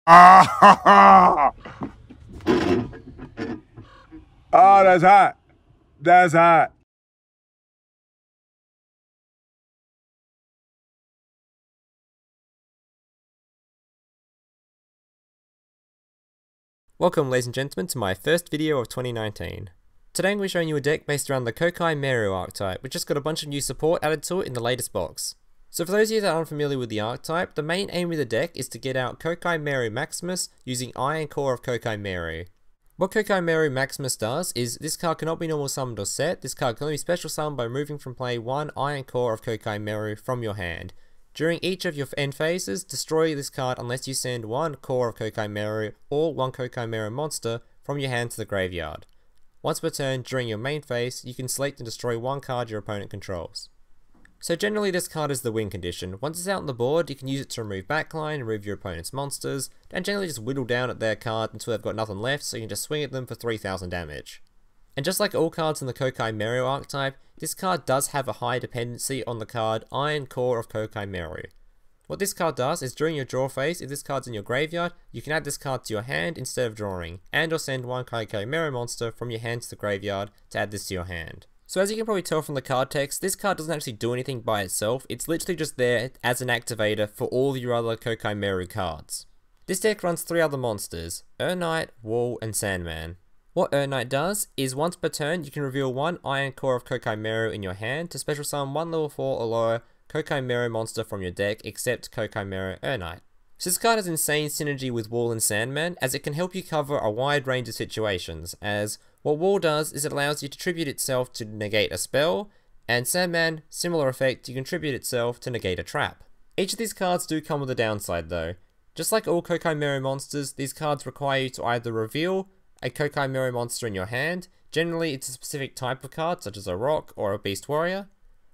Ah! Oh, that's hot. That's hot. Welcome ladies and gentlemen to my first video of 2019. Today I'm going to be showing you a deck based around the Koa'ki Meiru archetype, which just got a bunch of new support added to it in the latest box. So for those of you that aren't familiar with the archetype, the main aim of the deck is to get out Koa'ki Meiru Maximus using Iron Core of Koa'ki Meiru. What Koa'ki Meiru Maximus does is this card cannot be normal summoned or set. This card can only be special summoned by removing from play one Iron Core of Koa'ki Meiru from your hand. During each of your end phases, destroy this card unless you send one Core of Koa'ki Meiru or one Koa'ki Meiru monster from your hand to the graveyard. Once per turn during your main phase, you can select and destroy one card your opponent controls. So generally this card is the win condition. Once it's out on the board, you can use it to remove backline, remove your opponent's monsters, and generally just whittle down at their card until they've got nothing left, so you can just swing at them for 3000 damage. And just like all cards in the Koa'ki Meiru archetype, this card does have a high dependency on the card Iron Core of Koa'ki Meiru. What this card does is during your draw phase, if this card's in your graveyard, you can add this card to your hand instead of drawing, and or send one Koa'ki Meiru monster from your hand to the graveyard to add this to your hand. So as you can probably tell from the card text, this card doesn't actually do anything by itself, it's literally just there as an activator for all your other Koa'ki Meiru cards. This deck runs 3 other monsters, Urnight, Duel, and Sandman. What Urnight does is once per turn you can reveal one Iron Core of Koa'ki Meiru in your hand to special summon one level 4 or lower Koa'ki Meiru monster from your deck except Koa'ki Meiru Urnight. So this card has insane synergy with Duel and Sandman as it can help you cover a wide range of situations, as what Duel does is it allows you to tribute itself to negate a spell, and Sandman, similar effect, you can tribute itself to negate a trap. Each of these cards do come with a downside though. Just like all Koa'ki Meiru monsters, these cards require you to either reveal a Koa'ki Meiru monster in your hand, generally it's a specific type of card such as a rock or a beast warrior,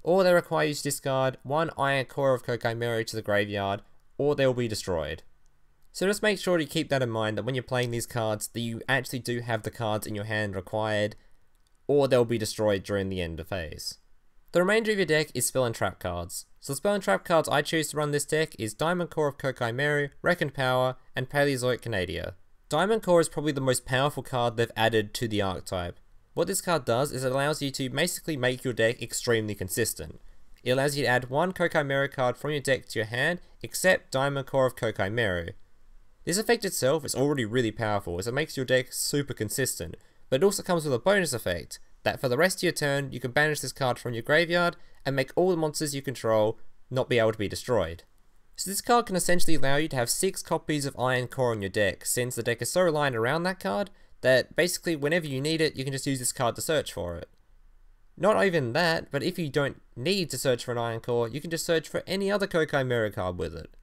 or they require you to discard one Iron Core of Koa'ki Meiru to the graveyard, or they will be destroyed. So just make sure to keep that in mind that when you're playing these cards that you actually do have the cards in your hand required, or they'll be destroyed during the end of phase. The remainder of your deck is spell and trap cards. So the spell and trap cards I choose to run this deck is Diamond Core of Koa'ki Meiru, Reckoned Power, and Paleozoic Canadia. Diamond Core is probably the most powerful card they've added to the archetype. What this card does is it allows you to basically make your deck extremely consistent. It allows you to add one Koa'ki Meiru card from your deck to your hand, except Diamond Core of Koa'ki Meiru. This effect itself is already really powerful as it makes your deck super consistent, but it also comes with a bonus effect, that for the rest of your turn you can banish this card from your graveyard and make all the monsters you control not be able to be destroyed. So this card can essentially allow you to have 6 copies of Iron Core on your deck, since the deck is so aligned around that card that basically whenever you need it you can just use this card to search for it. Not even that, but if you don't need to search for an Iron Core, you can just search for any other Koa'ki Meiru card with it.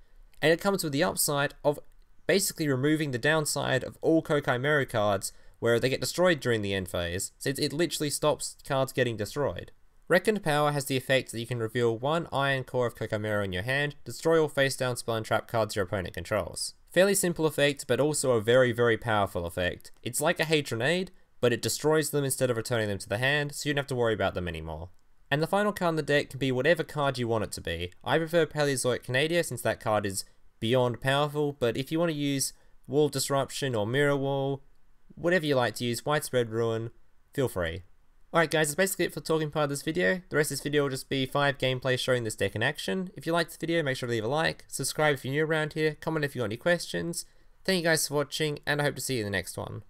And it comes with the upside of basically removing the downside of all Koa'ki Meiru cards where they get destroyed during the end phase, since it literally stops cards getting destroyed. Reckoned Power has the effect that you can reveal one Iron Core of Koa'ki Meiru in your hand, destroy all face down spell and trap cards your opponent controls. Fairly simple effect, but also a very powerful effect. It's like a Hate Grenade, but it destroys them instead of returning them to the hand, so you don't have to worry about them anymore. And the final card in the deck can be whatever card you want it to be. I prefer Paleozoic Canadia since that card is beyond powerful, but if you want to use Wall Disruption or Mirror Wall, whatever you like to use, Widespread Ruin, feel free. Alright guys, that's basically it for the talking part of this video. The rest of this video will just be 5 gameplays showing this deck in action. If you liked the video, make sure to leave a like, subscribe if you're new around here, comment if you've got any questions. Thank you guys for watching, and I hope to see you in the next one.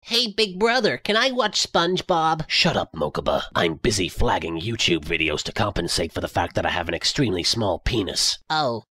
Hey, big brother, can I watch SpongeBob? Shut up, Mokuba. I'm busy flagging YouTube videos to compensate for the fact that I have an extremely small penis. Oh.